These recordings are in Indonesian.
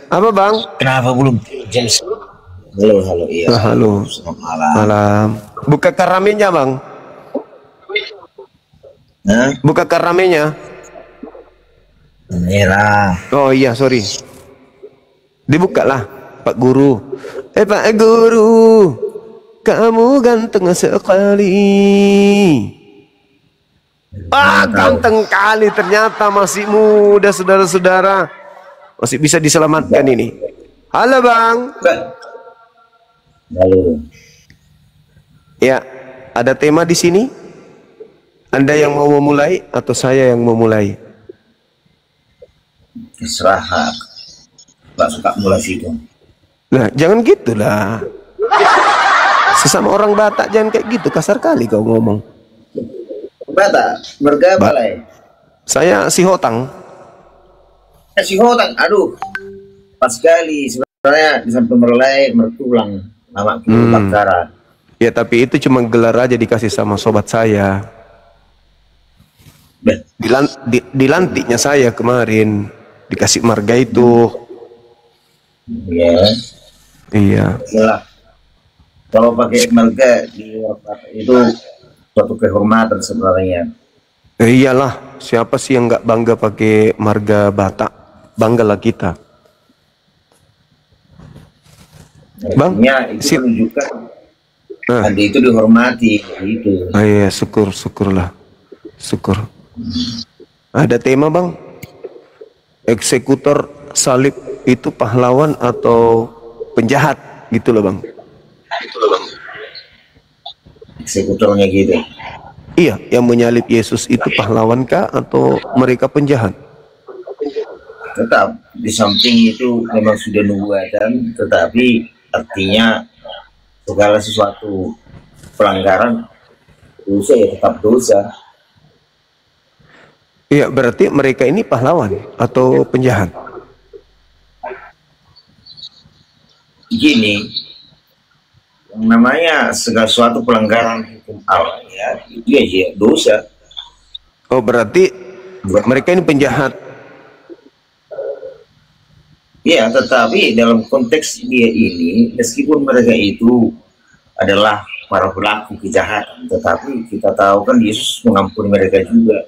Apa bang? Kenapa belum jelas? Halo, halo, iya. Halo. Selamat malam. Malam. Buka ramenya bang. Hah? Buka ramenya. Merah. Oh iya, sorry. Dibuka lah, Pak Guru. Pak Guru, kamu ganteng sekali. Ganteng kali, ternyata masih muda, saudara-saudara. Masih bisa diselamatkan ini. Halo bang. Halo. Ya, ada tema di sini. Anda yang mau memulai atau saya yang memulai? Terserah. Gak suka mulai situ. Nah, jangan gitulah. Sesama orang Batak jangan kayak gitu, kasar kali kau ngomong. Batak, bergabung lah. Saya si Hotang. Si Hotang, aduh. Pas sekali sebenarnya di samping merelai mertulang nama Bakara. Ya tapi itu cuma gelar aja dikasih sama sobat saya. Dilantiknya saya kemarin dikasih marga itu. Iya. Iya. Itulah. Kalau pakai marga itu suatu kehormatan sebenarnya. Iyalah, siapa sih yang nggak bangga pakai marga Batak? Banggalah kita. Bang, itu menunjukkan Anda itu dihormati gitu. Iya, syukurlah. Syukur. Ada tema bang? Eksekutor salib itu pahlawan atau penjahat gitu loh bang? Eksekutornya gitu. Iya, yang menyalib Yesus itu pahlawankah atau mereka penjahat? Tetap di samping itu memang sudah nubuatan, tetapi artinya segala sesuatu pelanggaran dosa ya tetap dosa. Iya, berarti mereka ini pahlawan atau penjahat? Gini, yang namanya segala sesuatu pelanggaran hukum Allah ya, itu ya dosa. Oh, berarti mereka ini penjahat. Ya, tetapi dalam konteks dia ini, meskipun mereka itu adalah para pelaku kejahatan, tetapi kita tahu kan Yesus mengampuni mereka juga.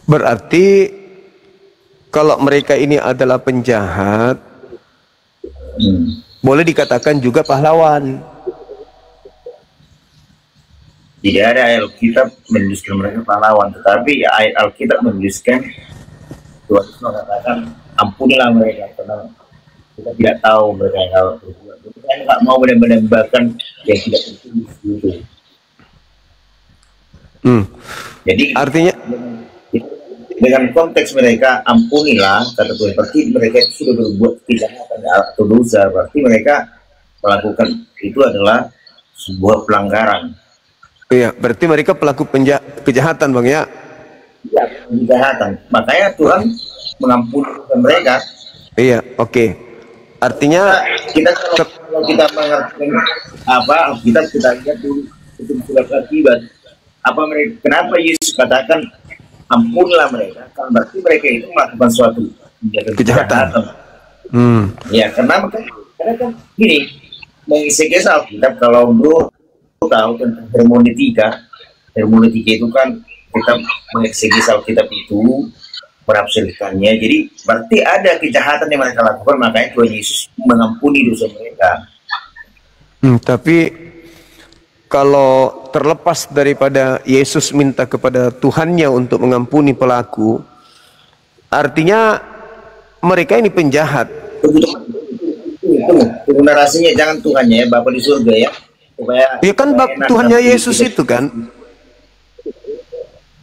Berarti kalau mereka ini adalah penjahat, boleh dikatakan juga pahlawan. Tidak ada ayat Alkitab menuliskan mereka pahlawan, tetapi ayat Alkitab menuliskan Tuhan mengatakan ampunilah mereka karena kita tidak tahu mereka yang berbuat. Kita nggak mau menembakkan yang tidak tertulis gitu. Jadi artinya dengan konteks mereka ampunilah kata Tuhan, berarti mereka itu sudah berbuat kejahatan atau dosa, berarti mereka melakukan itu adalah sebuah pelanggaran. Iya, berarti mereka pelaku kejahatan bang ya? Ya, kejahatan. Makanya Tuhan mengampuni mereka. Iya, oke. Artinya kita kalau kita mengerti apa kita lihat dulu itu sudah akibat apa mereka, kenapa Yesus katakan ampunilah mereka, kan berarti mereka itu melakukan suatu kejahatan. Ya karena kan gini, mengisi kisah Alkitab, kalau bro tahu tentang hermeneutika itu kan kita mengeksegesi Alkitab itu menafsirkannya, jadi berarti ada kejahatan yang mereka lakukan, makanya Tuhan Yesus mengampuni dosa mereka. Tapi kalau terlepas daripada Yesus minta kepada Tuhannya untuk mengampuni pelaku, artinya mereka ini penjahat. Itu narasinya, jangan Tuhannya ya, Bapa di surga ya. Ya kan Tuhannya Yesus itu kan.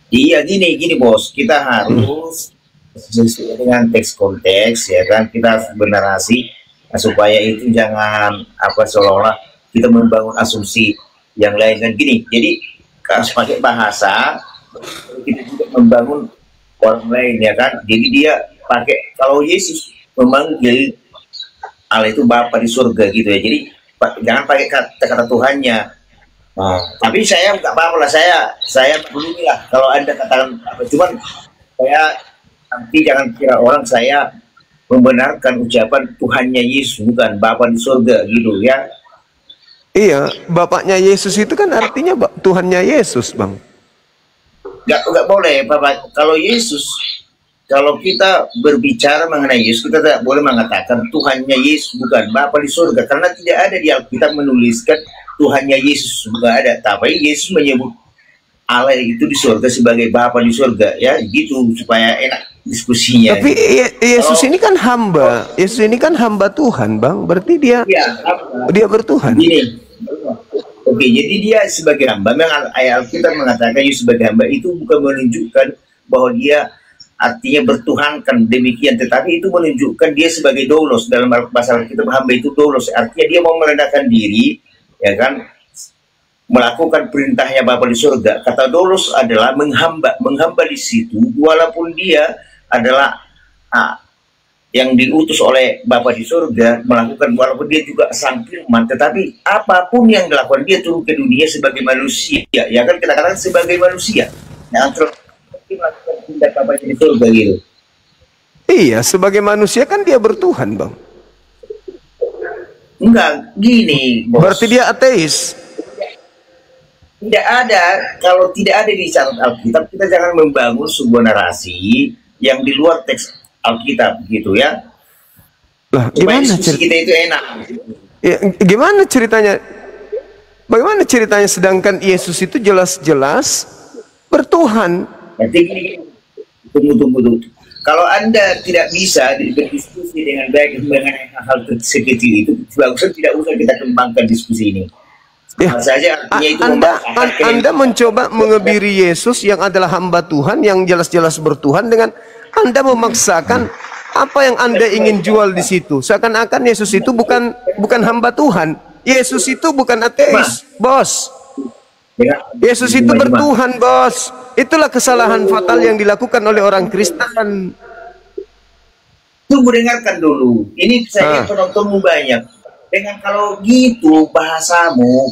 Iya gini bos, kita harus sesuai dengan teks konteks ya kan, kita harus bernarasi supaya itu jangan apa seolah-olah kita membangun asumsi yang lain kan gini. Jadi harus pakai bahasa, kita juga membangun orang lain ya kan. Jadi dia pakai, kalau Yesus memanggil Allah itu Bapa di surga gitu ya, jadi jangan pakai kata-kata Tuhannya. Nah, tapi saya nggak apa-apa lah, saya peduli lah kalau Anda katakan apa, cuman saya Nanti jangan kira orang saya membenarkan ucapan Tuhannya Yesus, bukan Bapa di surga gitu ya. Iya, Bapaknya Yesus itu kan artinya Tuhannya Yesus, Bang. Nggak boleh, Bapak. Kalau kita berbicara mengenai Yesus, kita tidak boleh mengatakan Tuhannya Yesus, bukan Bapa di surga, karena tidak ada di Alkitab menuliskan Tuhannya Yesus, bukan ada. Tapi Yesus menyebut Allah itu di surga sebagai Bapa di surga, ya gitu supaya enak diskusinya. Tapi Yesus ini kan hamba, Yesus ini kan hamba Tuhan, Bang. Berarti dia bertuhan. Gini. Oke, jadi dia sebagai hamba, memang ayat Alkitab mengatakan Yesus sebagai hamba itu bukan menunjukkan bahwa dia artinya bertuhankan demikian, tetapi itu menunjukkan dia sebagai doulos. Dalam bahasa Alkitab hamba itu doulos, artinya dia mau merendahkan diri, ya kan, melakukan perintahnya Bapa di surga. Kata doulos adalah menghamba di situ, walaupun dia adalah yang diutus oleh Bapa di surga melakukan, walaupun dia juga sang firman, tetapi apapun yang dilakukan dia turun ke dunia sebagai manusia, ya kan, kita katakan sebagai manusia yang melakukan tindak Bapa di surga gitu. Iya, sebagai manusia kan dia bertuhan, Bang. Enggak, gini, Bos. Berarti dia ateis. Tidak ada, kalau tidak ada di catatan Alkitab, kita jangan membangun sebuah narasi yang di luar teks Alkitab gitu ya. Lah, gimana kita itu enak? Ya, gimana ceritanya? Bagaimana ceritanya sedangkan Yesus itu jelas-jelas bertuhan? Nanti gini, tunggu. Kalau Anda tidak bisa berdiskusi dengan baik mengenai hal-hal sekecil itu, bagusnya tidak usah kita kembangkan diskusi ini. Ya, Anda mencoba mengebiri Yesus yang adalah hamba Tuhan, yang jelas-jelas bertuhan, dengan Anda memaksakan apa yang Anda ingin jual di situ. Seakan-akan Yesus itu bukan hamba Tuhan. Yesus itu bukan ateis, Bos. Yesus itu bertuhan, Bos. Itulah kesalahan fatal yang dilakukan oleh orang Kristen. Tunggu, dengarkan dulu. Ini saya penontonmu banyak. Dengan kalau gitu bahasamu,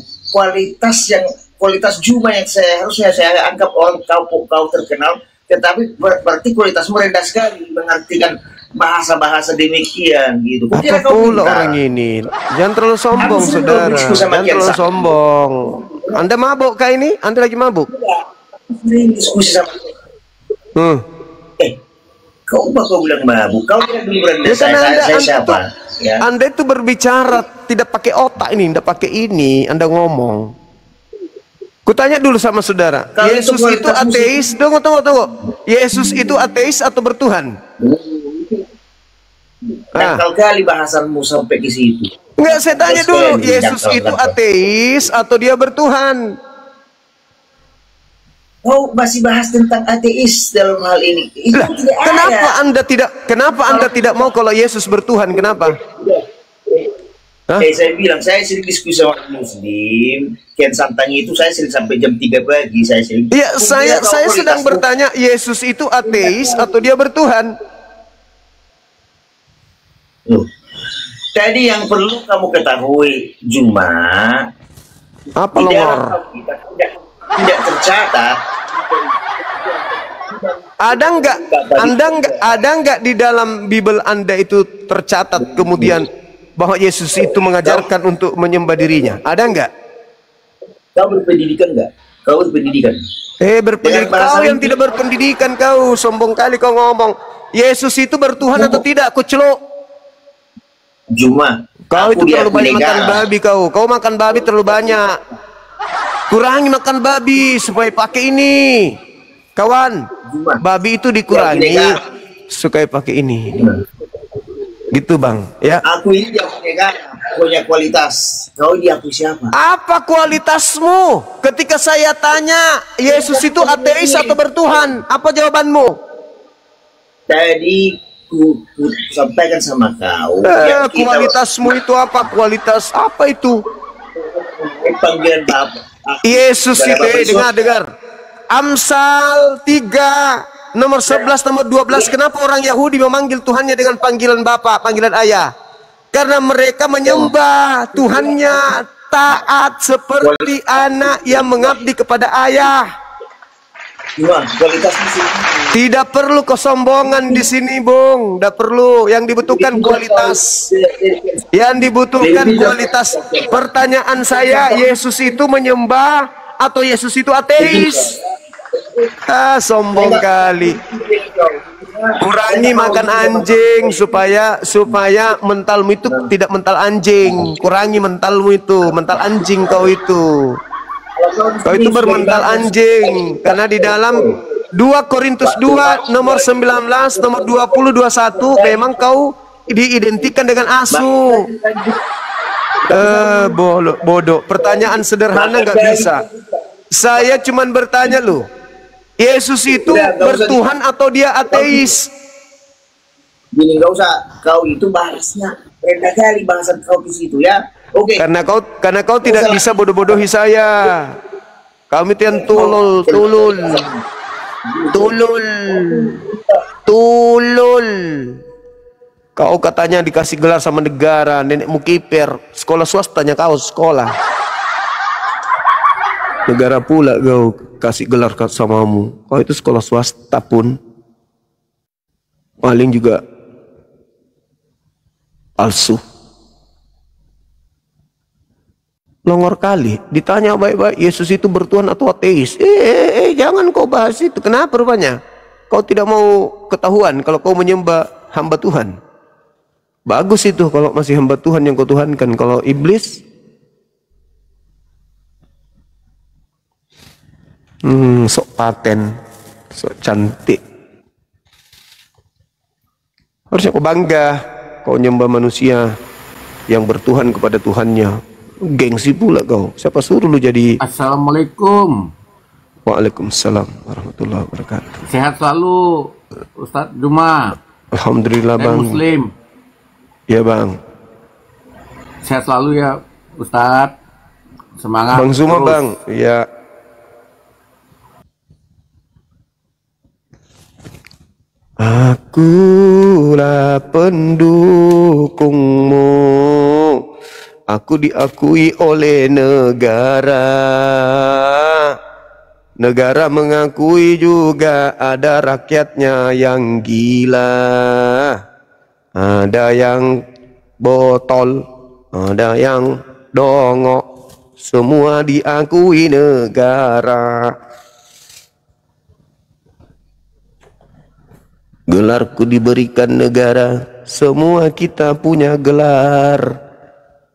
kualitas Juma yang harusnya saya anggap orang kau terkenal, tetapi berarti kualitasmu rendah sekali mengartikan bahasa-bahasa demikian gitu. Apa pula orang ini? Jangan terlalu sombong, saudara. Jangan terlalu sombong. Anda mabuk kah ini? Anda lagi mabuk? Diskusi sama. Kau bilang mabuk? Kau tidak berendah. Saya siapa? Ya. Anda itu berbicara tidak pakai otak ini, tidak pakai ini. Anda ngomong. Kutanya dulu sama saudara, Yesus itu ateis? Tunggu. Yesus itu ateis atau bertuhan? Dangkal kali bahasanmu sampai ke situ. Enggak, saya tanya dulu, Yesus itu ateis atau dia bertuhan? Oh, masih bahas tentang ateis dalam hal ini. Itu tidak kenapa Anda tidak mau kalau Yesus bertuhan? Kenapa? Saya bilang, saya sering diskusi sama Muslim. Kian Santangi itu saya sering sampai jam 3 pagi. Iya, saya sedang bertanya, Yesus itu ateis atau dia bertuhan? Tadi yang perlu kamu ketahui, Juma, apa nomor? Tidak tercatat. Ada nggak di dalam Bible Anda itu tercatat kemudian bahwa Yesus itu mengajarkan untuk menyembah dirinya? Ada nggak? Kau berpendidikan nggak? Kau berpendidikan? Berpendidikan. Kau yang tidak berpendidikan, kau sombong kali kau ngomong. Yesus itu bertuhan atau tidak? Aku celuk. Juma, kau itu terlalu banyak makan babi. Kau makan babi terlalu banyak. Kurangi makan babi supaya pakai ini, kawan. Juma, babi itu dikurangi supaya pakai ini. Gitu, Bang. Ya. Aku ini yang punya kualitas. Kau diakui siapa? Apa kualitasmu? Ketika saya tanya, Yesus itu ateis atau bertuhan? Apa jawabanmu? Tadi ku sampaikan sama kau. Kualitasmu itu apa? Kualitas apa itu? Panggilan Bapa. Yesus itu, dengar. Amsal 3 nomor 11, nomor 12. Kenapa orang Yahudi memanggil Tuhannya dengan panggilan Bapa, panggilan Ayah? Karena mereka menyembah Tuhannya taat seperti anak yang mengabdi kepada ayah. Cuma kualitas musik. Tidak perlu kesombongan di sini, Bung. Tidak perlu. Yang dibutuhkan kualitas. Yang dibutuhkan kualitas. Pertanyaan saya, Yesus itu menyembah atau Yesus itu ateis? Ah, sombong kali. Kurangi makan anjing supaya mentalmu itu tidak mental anjing. Kurangi mentalmu itu, mental anjing kau itu. Kau itu bermental anjing karena di dalam 2 Korintus 2 nomor 19 nomor 20 21 memang kau diidentikan dengan asu. Bodoh. Pertanyaan sederhana nggak bisa. Saya cuman bertanya loh. Yesus itu bertuhan atau dia ateis? Gini, nggak usah kau itu bahasnya rendah kali bahasa kau di situ ya. Oke. Karena kau tidak bisa bodoh-bodohi saya. Kami itu yang tulul. Kau katanya dikasih gelar sama negara, nenekmu kiper, sekolah swastanya kau sekolah. Negara pula kau kasih gelar samamu. Kau itu sekolah swasta pun paling juga palsu. Longor kali. Ditanya baik-baik, Yesus itu bertuhan atau ateis? Jangan kau bahas itu. Kenapa rupanya? Kau tidak mau ketahuan kalau kau menyembah hamba Tuhan. Bagus itu kalau masih hamba Tuhan yang kau tuhankan. Kalau iblis, sok paten, sok cantik. Harusnya kau bangga. Kau nyembah manusia yang bertuhan kepada Tuhannya. Gengsi pula kau. Siapa suruh lu jadi? Assalamualaikum. Waalaikumsalam warahmatullahi wabarakatuh. Sehat selalu Ustadz Juma. Alhamdulillah bang. Muslim. Ya bang. Sehat selalu ya Ustadz. Semangat. Bang Zuma terus. bang. Ya. Akulah pendukungmu. Aku diakui oleh negara. Negara mengakui juga ada rakyatnya yang gila. Ada yang botol, ada yang dongok. Semua diakui negara. Gelarku diberikan negara. Semua kita punya gelar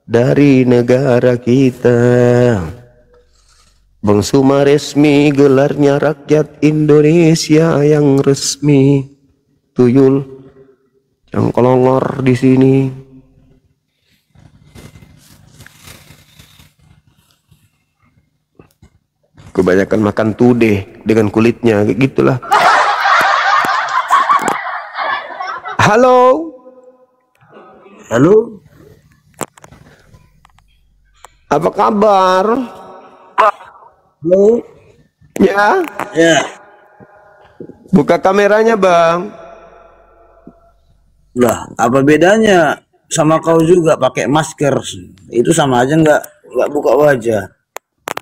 dari negara kita. Bang Suma resmi, gelarnya rakyat Indonesia yang resmi. Tuyul yang kolongor di sini. Kebanyakan makan tude dengan kulitnya, kayak gitulah. Halo. Halo. Apa kabar? Halo. Ya. Ya. Buka kameranya bang. Lah, apa bedanya sama kau juga pakai masker? Itu sama aja nggak buka wajah.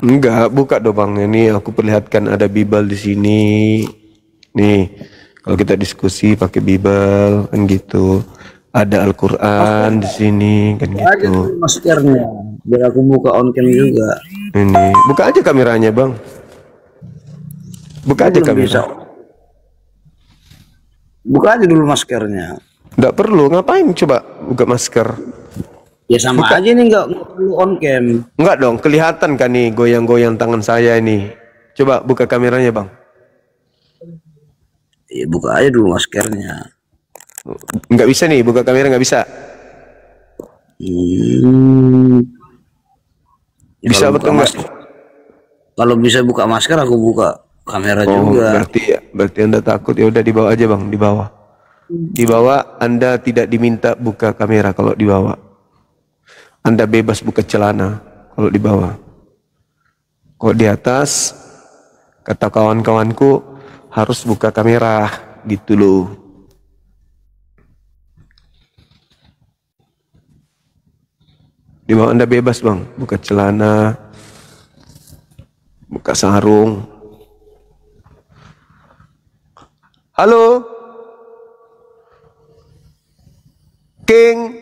Enggak, buka dong bang. Ini aku perlihatkan ada Bible di sini. Nih, kalau kita diskusi pakai Bible kan gitu. Ada Al-Quran di sini kan Buka aja gitu. dulu maskernya, biar aku buka on cam juga. Ini, buka aja kameranya bang. Buka aja Belum bisa. kamera. Buka aja dulu maskernya. Enggak perlu, ngapain coba buka masker? Ya sama Buka. aja nih, nggak perlu on cam. Enggak dong, kelihatan kan nih goyang-goyang tangan saya ini. Coba buka kameranya bang. Ya buka aja dulu maskernya. Enggak bisa nih, buka kamera nggak bisa. Ya, Bisa kalau betul buka nggak? Kalau bisa buka masker, aku buka kamera juga. Berarti Anda takut, ya udah dibawa aja bang, dibawa. Dibawa, Anda tidak diminta buka kamera kalau dibawa. Anda bebas buka celana kalau dibawa. Kalau di atas, kata kawan-kawanku harus buka kamera gitu loh. Di bawah Anda bebas bang, buka celana, buka sarung. Halo? King?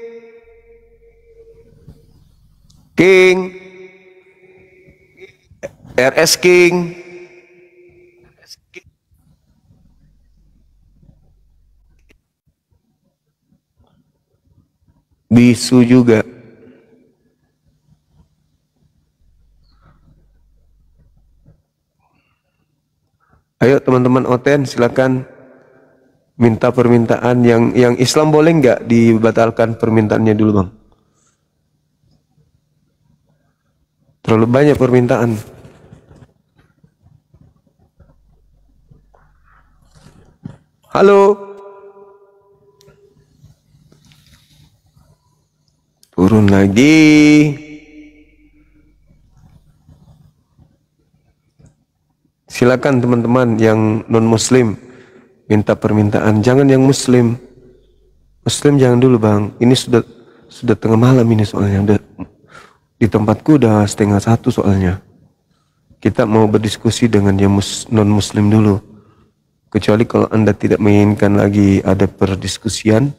King? RS King? Bisu juga. Ayo teman-teman Oten, silakan minta permintaan yang Islam, boleh nggak dibatalkan permintaannya dulu bang? Terlalu banyak permintaan. Halo? Turun lagi. Silakan teman-teman yang non-muslim minta permintaan. Jangan yang muslim. Muslim jangan dulu bang. Ini sudah tengah malam ini soalnya. Di tempatku udah 12:30 soalnya. Kita mau berdiskusi dengan yang non-muslim dulu. Kecuali kalau Anda tidak menginginkan lagi ada perdiskusian.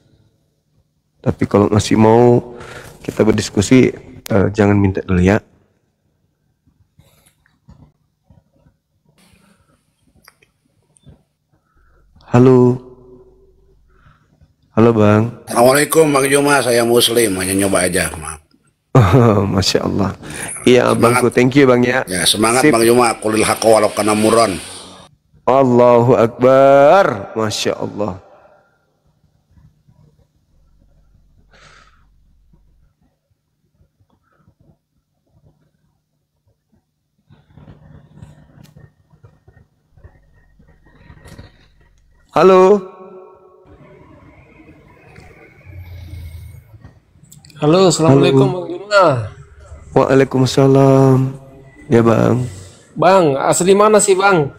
Tapi kalau masih mau kita berdiskusi, jangan minta dulu ya. Halo. Halo bang. Assalamualaikum Bang Juma, saya muslim, hanya nyoba aja, maaf. Oh, Masya Allah. Iya abangku, thank you bang ya. Ya, semangat Sip. Bang Juma, kulil haqqa walau kana murran. Allahu Akbar. Masya Allah. Halo. Halo, assalamualaikum Bang Juna. Waalaikumsalam. Ya bang. Bang, asli mana sih Bang?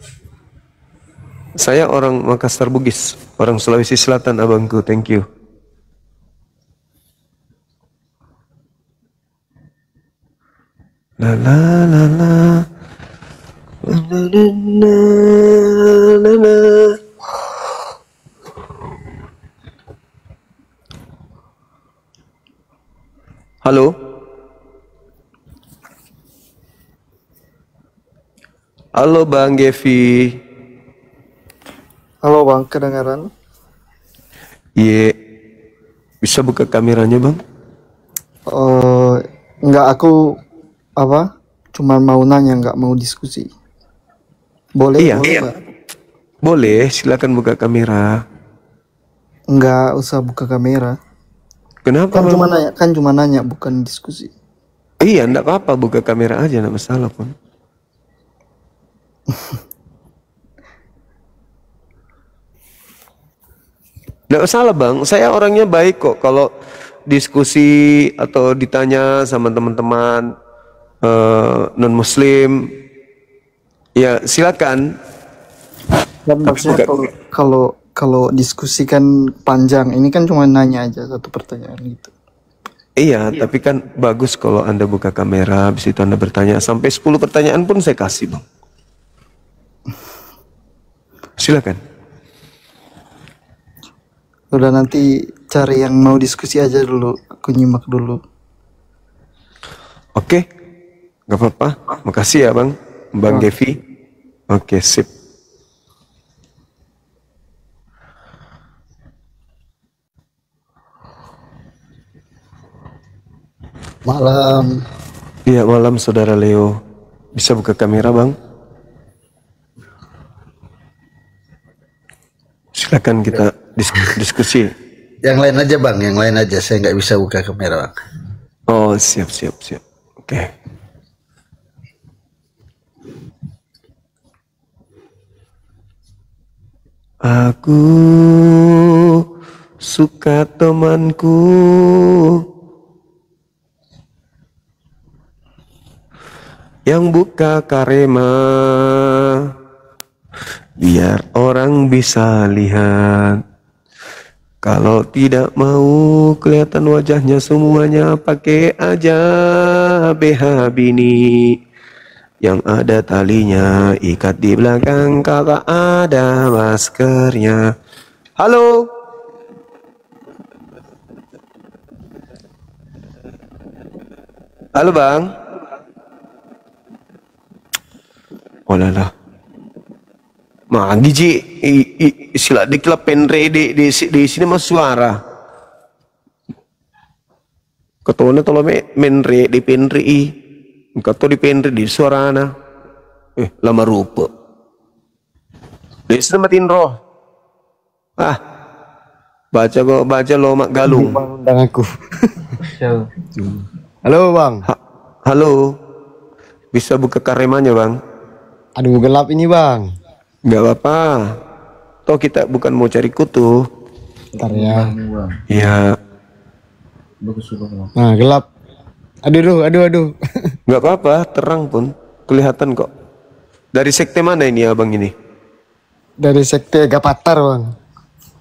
Saya orang Makassar Bugis, orang Sulawesi Selatan abangku, thank you. La la la la. La la la la la. Halo. Halo Bang Gevi. Halo Bang, kedengaran? Iya. Bisa buka kameranya Bang? Enggak, aku cuman mau nanya, nggak mau diskusi. Boleh? Iya. Boleh, Pak? Boleh, silakan buka kamera. Nggak usah buka kamera. Kenapa Kan Bang? cuma nanya, bukan diskusi. Iya, enggak apa-apa, buka kamera aja, enggak masalah pun. Enggak masalah Bang, saya orangnya baik kok. Kalau diskusi atau ditanya sama teman-teman non-muslim, ya silakan. Dan maksudnya kalau diskusi kan panjang, ini kan cuma nanya aja satu pertanyaan gitu. Iya, tapi kan bagus kalau Anda buka kamera, habis itu Anda bertanya. Sampai 10 pertanyaan pun saya kasih Bang. Silakan. Udah, nanti cari yang mau diskusi aja dulu, aku nyimak dulu. Oke, nggak apa-apa. Makasih ya Bang, Bang Gevi. Oke, sip. Malam. Iya, malam Saudara Leo. Bisa buka kamera Bang? Silakan kita diskusi. Yang lain aja Bang, yang lain aja, saya nggak bisa buka kamera Bang. Oh, siap. Oke. Aku suka temanku yang buka karema, biar orang bisa lihat. Kalau tidak mau kelihatan wajahnya semuanya, pakai aja BH Bini. Yang ada talinya, ikat di belakang kalau ada maskernya. Halo. Halo bang. Oh lala. Magi ji, sila dikla penre di sini mas suara. Ketone tolo menre di penre i, kato di penre di suarana. Lama rupa. Di sini matiin roh. Baca lo mak galung. Undang aku. Halo bang. Halo. Bisa buka karemanya bang? Aduh gelap ini bang. Nggak apa-apa. Toh kita bukan mau cari kutu. Bentar ya. Iya. Nah gelap. Aduh. Nggak apa-apa, terang pun kelihatan kok. Dari sekte mana ini abang ini? Dari sekte Gapatar bang.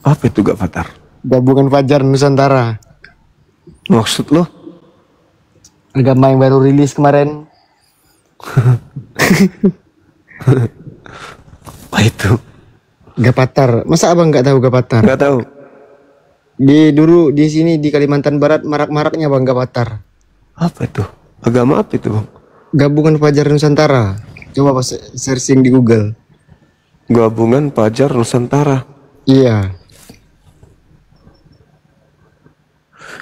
Apa itu Gapatar? Gabungan Fajar Nusantara. Maksud lo? Agama yang baru rilis kemarin. Apa itu? Gapatar. Masa abang nggak tahu Gapatar? Nggak tahu. Dulu di sini di Kalimantan Barat marak-maraknya bang Gapatar. Apa itu? Agama apa itu bang? Gabungan Fajar Nusantara. Coba pas searching di Google. Gabungan Fajar Nusantara. Iya.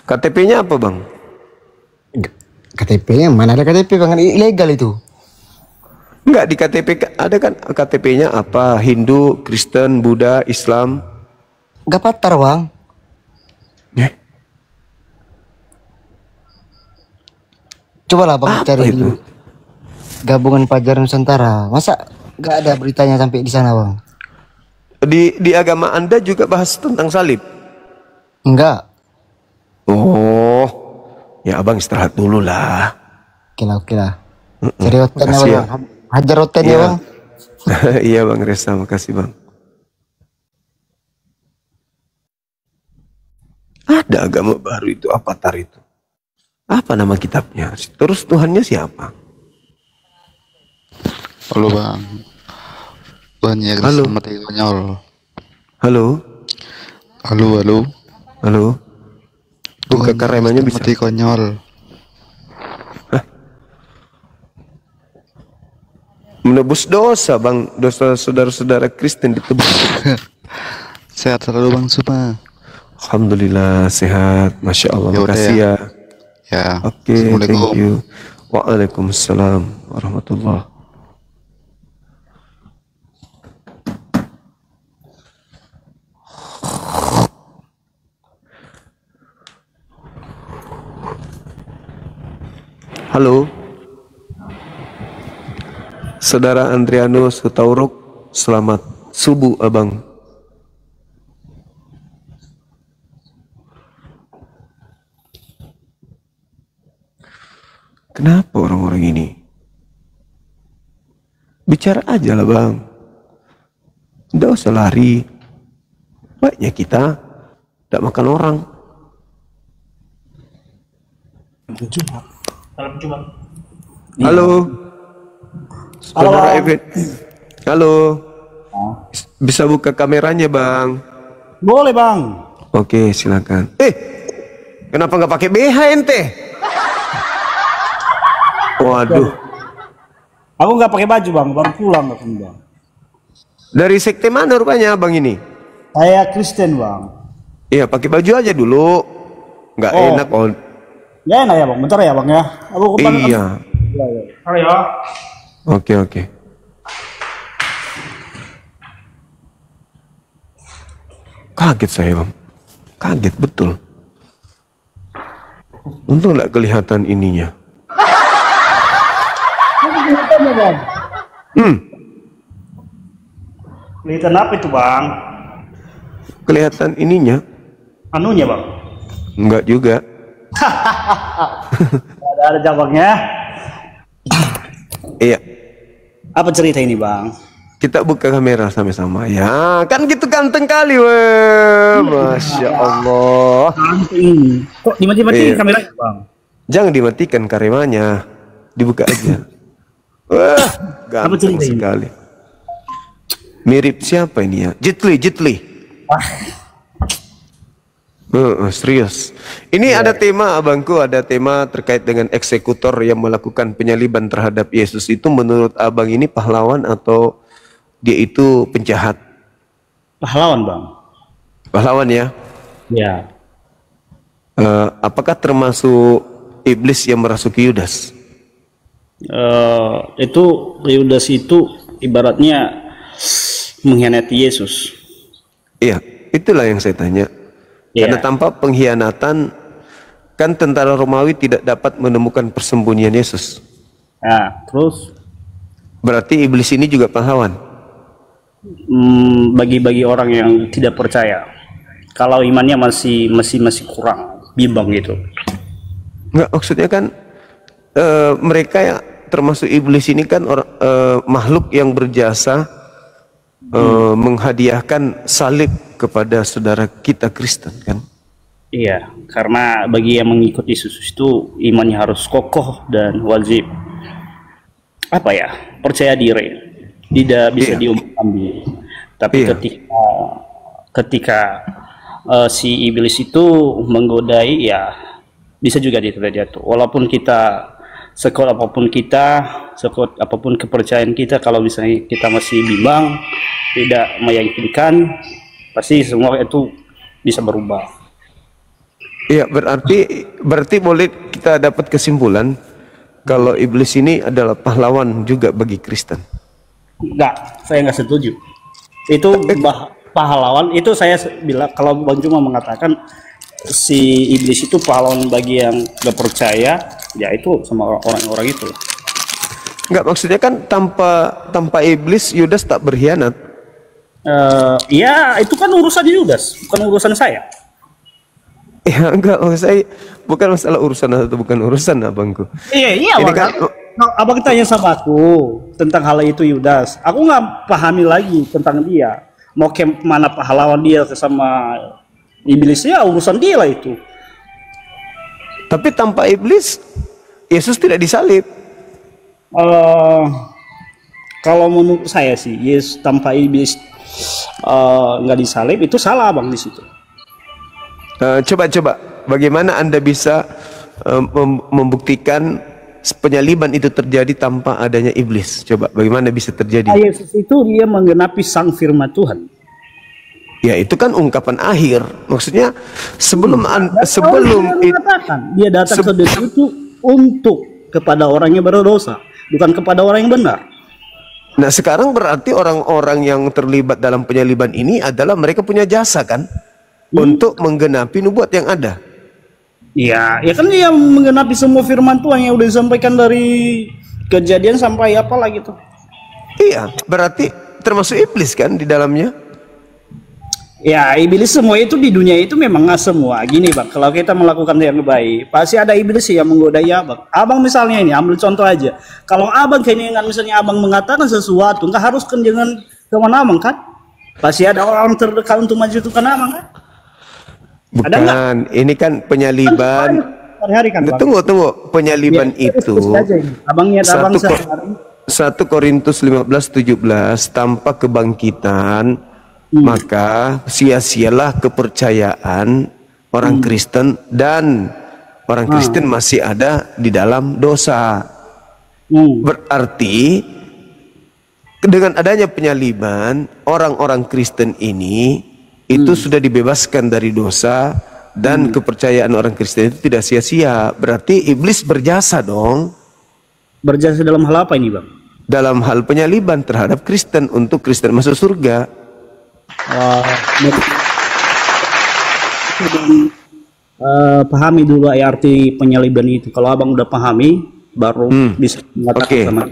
KTP-nya apa bang? KTP-nya mana ada KTP bang? Ilegal itu. Enggak, di KTP ada kan KTP-nya apa? Hindu, Kristen, Buddha, Islam. Gapatar bang. Coba lah bang cari itu? dulu. Gabungan Fajar Nusantara. Masa nggak ada beritanya sampai di sana bang? Di agama Anda juga bahas tentang salib? Enggak. Oh, ya abang istirahat dulu lah. Oke lah. Cari hotelnya makasih bang. Hajar hotelnya Iya. bang. Iya bang Resa, makasih bang. Ada agama baru itu, Avatar itu. Apa nama kitabnya? Terus Tuhannya siapa? Halo bang. Tuhan Yesus Halo. mati konyol. Halo? Halo. Buka karemanya bisa. Mati konyol. Menebus dosa bang, dosa saudara-saudara Kristen ditebus. Sehat selalu bang Suma. Alhamdulillah sehat, masya Allah. Ya udah Makasih ya. Ya. Oke, Assalamualaikum. thank you. Waalaikumsalam warahmatullah. Halo, Saudara Andrianus Hutauruk, selamat subuh abang. Kenapa orang-orang ini? Bicara aja lah bang. Tidak usah lari. Baiknya kita tidak makan orang. Halo. Saudara Evan. Halo. Bisa buka kameranya bang? Boleh bang. Oke silakan. Kenapa nggak pakai BH ente? Waduh. Aku nggak pakai baju bang, baru pulang aku bang. Dari sekte mana rupanya abang ini? Saya Kristen bang. Iya pakai baju aja dulu. Nggak enak oh. Ya enak ya bang, bentar ya bang ya. Aku Iya. Halo ya. Oke. Kaget saya bang. Kaget betul. Untung nggak kelihatan ininya. Kelihatan apa itu bang? Kelihatan ininya? Anunya bang? Enggak juga. Ada jawabnya. Iya. Apa cerita ini bang? Kita buka kamera sama-sama ya. Kan gitu ganteng kali weh. Masya Allah. Ganteng. Kok dimati-mati Iya. kameranya bang? Jangan dimatikan kameranya. Dibuka aja. Wah, Apa ganteng cerita ini? sekali. Mirip siapa ini ya? Jet Li. Serius. Ini ada tema abangku, ada tema terkait dengan eksekutor yang melakukan penyaliban terhadap Yesus. Itu menurut abang ini pahlawan atau dia itu penjahat? Pahlawan, Bang. Pahlawan ya. Ya. Apakah termasuk iblis yang merasuki Yudas? Itu Yudas itu ibaratnya mengkhianati Yesus. Iya, itulah yang saya tanya. Karena tanpa pengkhianatan kan tentara Romawi tidak dapat menemukan persembunyian Yesus. Nah, terus berarti iblis ini juga pahlawan. Bagi orang yang tidak percaya, kalau imannya masih kurang, bimbang gitu. Enggak, maksudnya kan mereka yang termasuk iblis ini kan makhluk yang berjasa menghadiahkan salib kepada saudara kita Kristen kan? Iya, karena bagi yang mengikuti Yesus itu imannya harus kokoh dan wajib percaya diri, tidak bisa diambil. Tapi ketika si iblis itu menggodai, ya bisa juga dia jatuh. Walaupun kita sekuat apapun kepercayaan kita, kalau misalnya kita masih bimbang, tidak meyakinkan, pasti semua itu bisa berubah. Iya, berarti boleh kita dapat kesimpulan kalau iblis ini adalah pahlawan juga bagi Kristen. Enggak, saya nggak setuju. Itu pahlawan, itu saya bilang, kalau Bang Juma mengatakan si iblis itu pahlawan bagi yang gak percaya, ya itu sama orang-orang itu. Enggak, maksudnya kan tanpa iblis Yudas tak berkhianat. Ya itu kan urusan Yudas, bukan urusan saya. Ya enggak, saya bukan masalah urusan atau bukan urusan abangku. Iya, ini kan abang tanya sama aku tentang hal itu Yudas, aku nggak pahami lagi tentang dia. Mau ke mana pahlawan dia sama iblis, ya urusan dia lah itu. Tapi tanpa iblis Yesus tidak disalib. Kalau menurut saya sih, Yesus tanpa iblis nggak disalib, itu salah Bang di situ. Coba bagaimana Anda bisa membuktikan penyaliban itu terjadi tanpa adanya iblis? Coba bagaimana bisa terjadi? Yesus itu dia menggenapi sang firman Tuhan. Ya itu kan ungkapan akhir. Maksudnya sebelum dia datang ke dunia itu untuk kepada orang yang berdosa, bukan kepada orang yang benar. Nah sekarang berarti orang-orang yang terlibat dalam penyaliban ini adalah mereka punya jasa kan? Untuk menggenapi nubuat yang ada. Iya, ya kan dia menggenapi semua firman Tuhan yang udah disampaikan dari Kejadian sampai apalah gitu. Iya, berarti termasuk iblis kan di dalamnya? Ya, iblis semua itu di dunia itu memang nggak semua. Gini Bang, kalau kita melakukan yang baik, pasti ada iblis yang menggodai Abang. Abang misalnya ini, ambil contoh aja. Kalau Abang keinginan misalnya Abang mengatakan sesuatu, nggak harus kan dengan teman Abang kan? Pasti ada orang terdekat untuk menjatuhkan Abang kan? Bukan, ini kan penyaliban. Hari-hari kan, Bang? Tunggu, penyaliban ya, itu. Abang niat Abang 1 Korintus 15:17, tanpa kebangkitan maka sia-sialah kepercayaan orang Kristen dan orang Kristen masih ada di dalam dosa. Berarti dengan adanya penyaliban, orang-orang Kristen ini itu sudah dibebaskan dari dosa dan kepercayaan orang Kristen itu tidak sia-sia. Berarti iblis berjasa dong. Berjasa dalam hal apa ini Bang? Dalam hal penyaliban terhadap Kristen untuk Kristen masuk surga. Pahami dulu arti penyaliban itu. Kalau Abang udah pahami, baru bisa mengatakan sama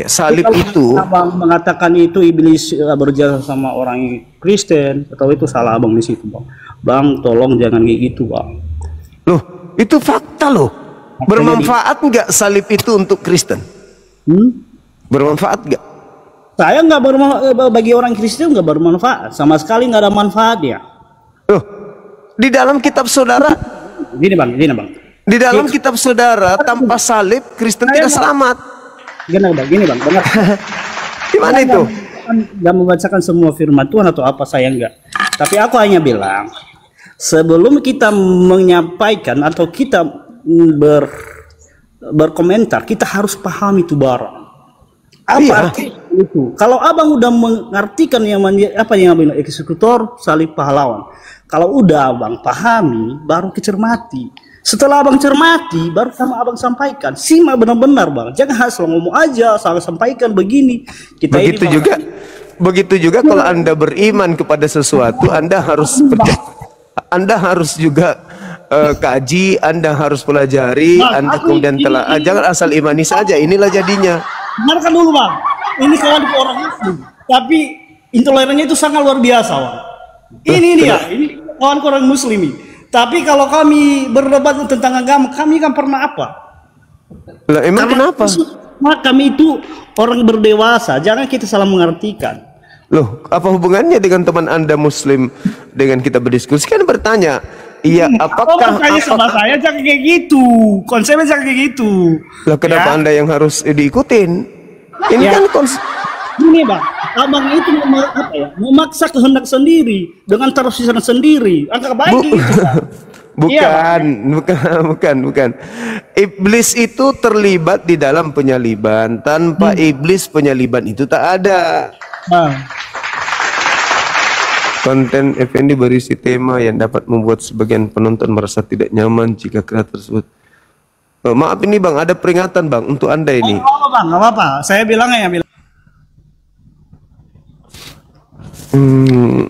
salib kalau itu Abang mengatakan itu iblis berjasa sama orang Kristen, atau itu salah Abang di situ Bang. Bang, tolong jangan kayak gitu Bang. Loh, itu fakta loh. Bermanfaat nggak salib itu untuk Kristen? Bermanfaat nggak? Saya nggak bermanfaat, bagi orang Kristen nggak bermanfaat, sama sekali nggak ada manfaatnya. Loh, di dalam kitab saudara, gini bang. di dalam kitab saudara tanpa salib Kristen tidak selamat. Gini bang, benar. Gimana itu? Nggak membacakan semua firman Tuhan atau apa, saya enggak. Tapi aku hanya bilang, sebelum kita menyampaikan atau kita berkomentar, kita harus pahami itu barang. Apa arti itu? Kalau abang udah mengartikan apa yang abang bilang, eksekutor salib pahlawan. Kalau udah abang pahami, baru kecermati. Setelah abang cermati, baru sama abang sampaikan. Simak benar-benar bang. Jangan asal ngomong aja, asal sampaikan begini. Kita begitu juga kalau Anda beriman kepada sesuatu, Anda harus Anda harus juga kaji, Anda harus pelajari, Anda kemudian jangan asal imani saja. Inilah jadinya. Dengarkan dulu bang. Ini kawan orang Muslim, tapi intolerannya itu sangat luar biasa bang. Ini dia, ini kawan orang Muslim. Tapi kalau kami berdebat tentang agama, kami kan pernah apa? Lah, emang kenapa? Kami itu orang berdewasa, jangan kita salah mengartikan. Loh, apa hubungannya dengan teman Anda Muslim dengan kita berdiskusi? Kan bertanya, iya, apakah sama saya jangan kayak gitu, konsepnya jangan kayak gitu. Lah, kenapa Anda yang harus diikutin? Ini kan ini bang, abang itu memaksa kehendak sendiri dengan tafsiran sendiri. Angka baik gitu. Bukan. Iblis itu terlibat di dalam penyaliban. Tanpa iblis, penyaliban itu tak ada. Konten Effendi berisi tema yang dapat membuat sebagian penonton merasa tidak nyaman jika kreator tersebut. Maaf ini bang, ada peringatan bang untuk Anda ini. Nggak apa-apa. Saya bilangnya ya.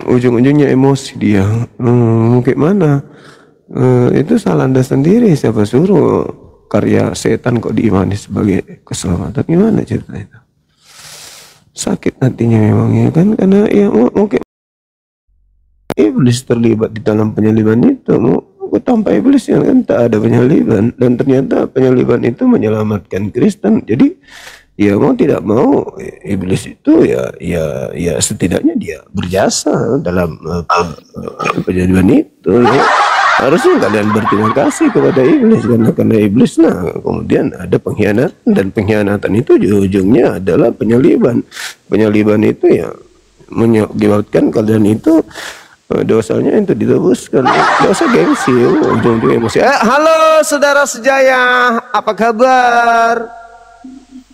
Ujung-ujungnya emosi dia. Mungkin mana? Itu salah Anda sendiri. Siapa suruh karya setan kok diimani sebagai keselamatan? Gimana ceritanya itu? Sakit nantinya memang ya kan, karena ya mungkin iblis terlibat di dalam penyaliban itu. Tanpa iblis ya kan tak ada penyaliban, dan ternyata penyaliban itu menyelamatkan Kristen. Jadi ya mau tidak mau iblis itu ya setidaknya dia berjasa dalam penyaliban itu ya. Harusnya kalian berterima kasih kepada iblis, karena iblis kemudian ada pengkhianatan, dan pengkhianatan itu ujungnya adalah penyaliban. Penyaliban itu ya menyebabkan kalian itu dosanya itu ditebuskan, dosa gengsi, ujung-ujungnya emosi. Halo saudara sejaya, apa kabar?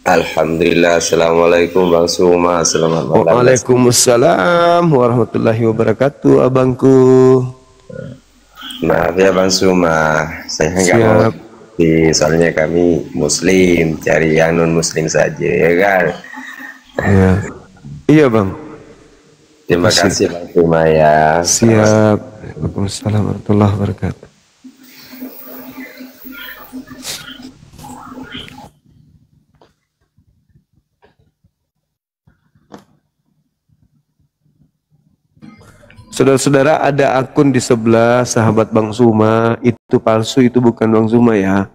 Alhamdulillah, assalamualaikum Bang Suma, selamat malam. Waalaikumsalam warahmatullahi wabarakatuh, abangku. Maaf ya Bang Suma, saya nggak mau soalnya kami Muslim, cari yang non Muslim saja ya kan. Iya bang. Terima kasih Bang Suma ya. Siap. Waalaikumsalam warahmatullahi wabarakatuh. Saudara-saudara, ada akun di sebelah sahabat Bang Suma, itu palsu, itu bukan Bang Suma ya.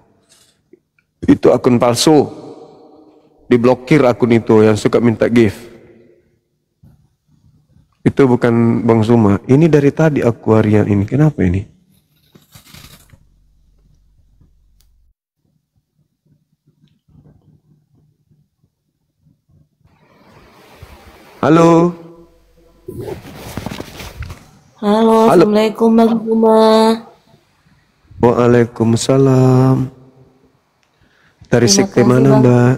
Itu akun palsu. Diblokir akun itu yang suka minta gift. Itu bukan Bang Suma. Ini dari tadi aku harian ini. Kenapa ini? Halo. Halo, assalamualaikum Bang Suma. Waalaikumsalam. Dari sekte mana Mbak?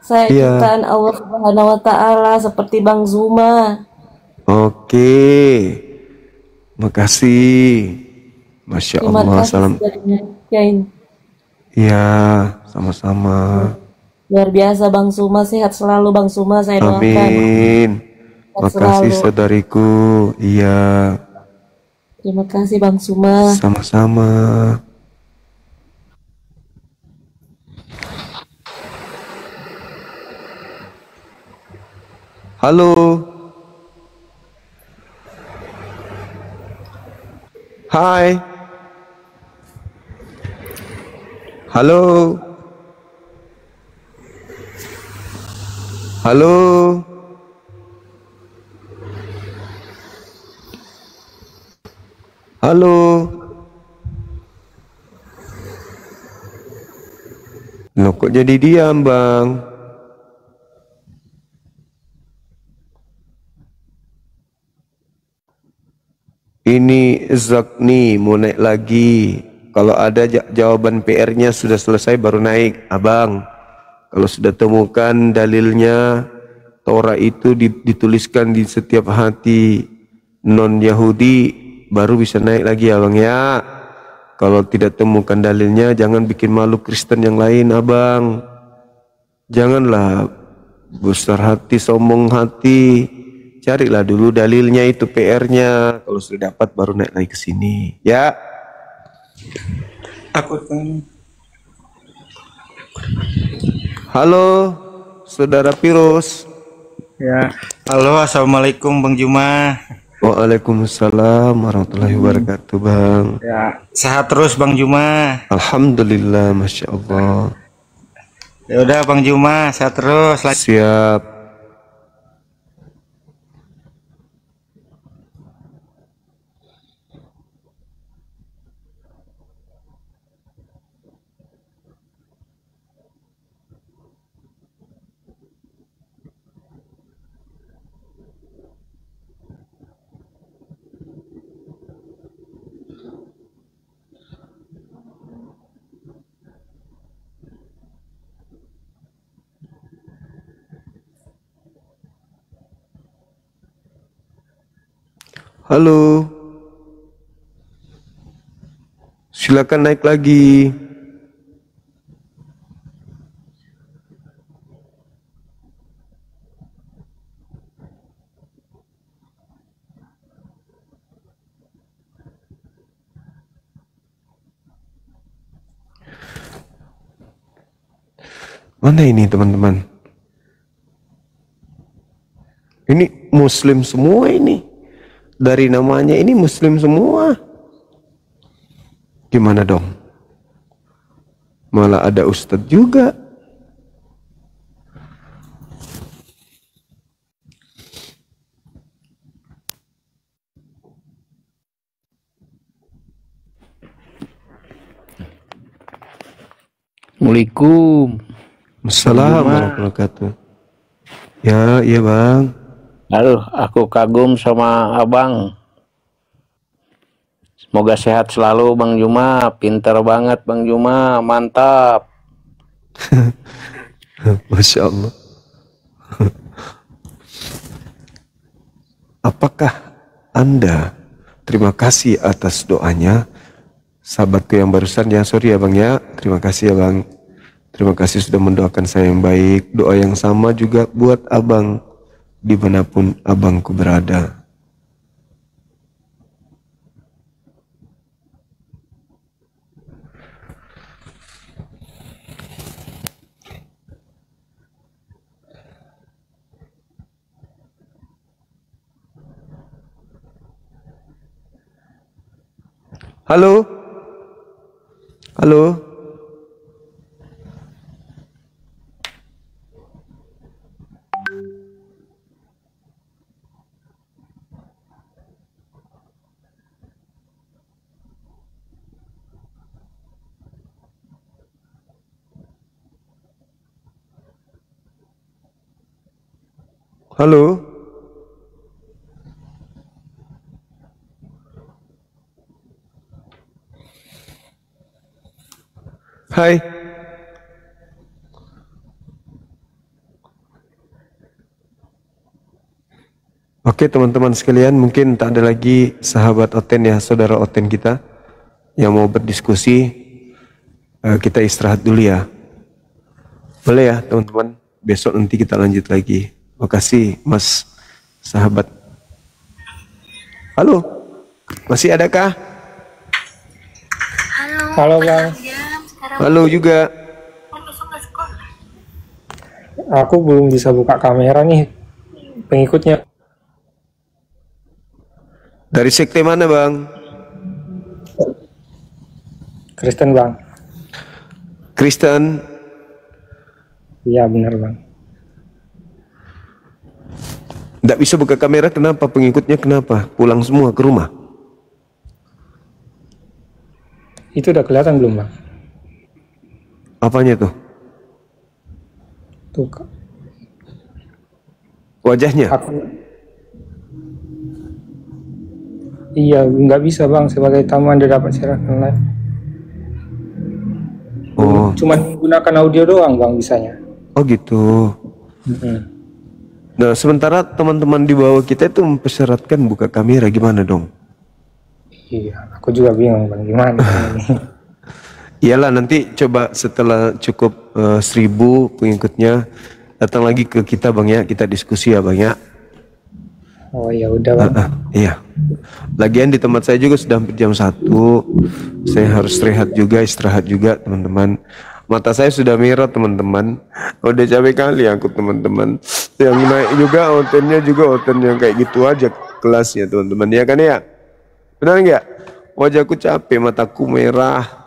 Saya ciptaan Allah Subhanahu Wa Taala seperti Bang Zuma. Oke, makasih. Masya Allah. Salam. Ya, sama-sama. Luar biasa Bang Suma, sehat selalu Bang Suma, saya doakan. Amin. Makasih saudariku. Iya. Terima kasih Bang Suma. Sama-sama. Halo. Hai. Halo. Halo. Halo. Loh kok jadi diam, Bang? Ini Zakni mau naik lagi. Kalau ada jawaban PR-nya sudah selesai baru naik, Abang. Kalau sudah temukan dalilnya, Torah itu dituliskan di setiap hati non-Yahudi, baru bisa naik lagi, Abang ya. Kalau tidak temukan dalilnya, jangan bikin malu Kristen yang lain, Abang. Janganlah besar hati, sombong hati. Carilah dulu dalilnya itu PR-nya. Kalau sudah dapat baru naik lagi ke sini, ya. Takutkan. Halo, Saudara Pirus. Ya, halo, assalamualaikum Bang Juma. Waalaikumsalam warahmatullahi wabarakatuh, Bang. Ya, sehat terus Bang Juma. Alhamdulillah, masya Allah. Ya udah Bang Juma, sehat terus. Siap. Halo. Silakan naik lagi. Mana ini teman-teman? Ini Muslim semua ini. Dari namanya ini Muslim semua. Gimana dong? Malah ada Ustadz juga. Assalamualaikum. Assalamualaikum warahmatullahi wabarakatuh. Ya, iya Bang. Aduh, aku kagum sama Abang. Semoga sehat selalu Bang Juma. Pinter banget Bang Juma, mantap. Masya Allah. Apakah Anda terima kasih atas doanya sahabatku yang barusan ya? Sorry ya Bang ya. Terima kasih ya Bang. Terima kasih sudah mendoakan saya yang baik. Doa yang sama juga buat Abang dimanapun abangku berada. Halo? Halo? Halo? Hai. Oke teman-teman sekalian, mungkin tak ada lagi sahabat Oten ya, saudara Oten kita yang mau berdiskusi. Kita istirahat dulu ya. Boleh ya teman-teman, besok nanti kita lanjut lagi. Makasih Mas sahabat. Halo, masih adakah? Halo Bang. Halo juga. Aku belum bisa buka kamera nih, pengikutnya. Dari sekte mana Bang? Kristen Bang. Kristen? Iya benar Bang. Tidak bisa buka kamera, kenapa? Pengikutnya kenapa? Pulang semua ke rumah? Itu udah kelihatan belum Bang? Apanya tuh? Tuh, Kak. Wajahnya? Iya, nggak bisa Bang, sebagai tamu Anda dapat siaran live. Oh. Cuma menggunakan audio doang Bang bisanya. Oh gitu. Nah, sementara teman-teman di bawah kita itu mempersyaratkan buka kamera, gimana dong? Iya, aku juga bingung Bang, gimana ini. Iyalah, nanti coba setelah cukup 1000 pengikutnya datang lagi ke kita Bang ya, kita diskusi ya Bang ya. Oh ya udah Bang. Iya. Lagian di tempat saya juga sudah hampir jam 1. Saya harus rehat juga, istirahat juga teman-teman. Mata saya sudah merah teman-teman. Udah capek kali aku teman-teman. Yang naik juga outennya juga outen yang kayak gitu aja kelasnya teman-teman. Ya kan ya? Benar nggak? Wajahku capek, mataku merah.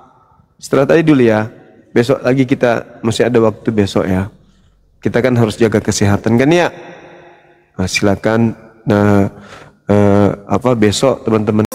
Setelah tadi dulu ya. Besok lagi kita masih ada waktu besok ya. Kita kan harus jaga kesehatan kan ya? Nah, silakan. Nah, besok teman-teman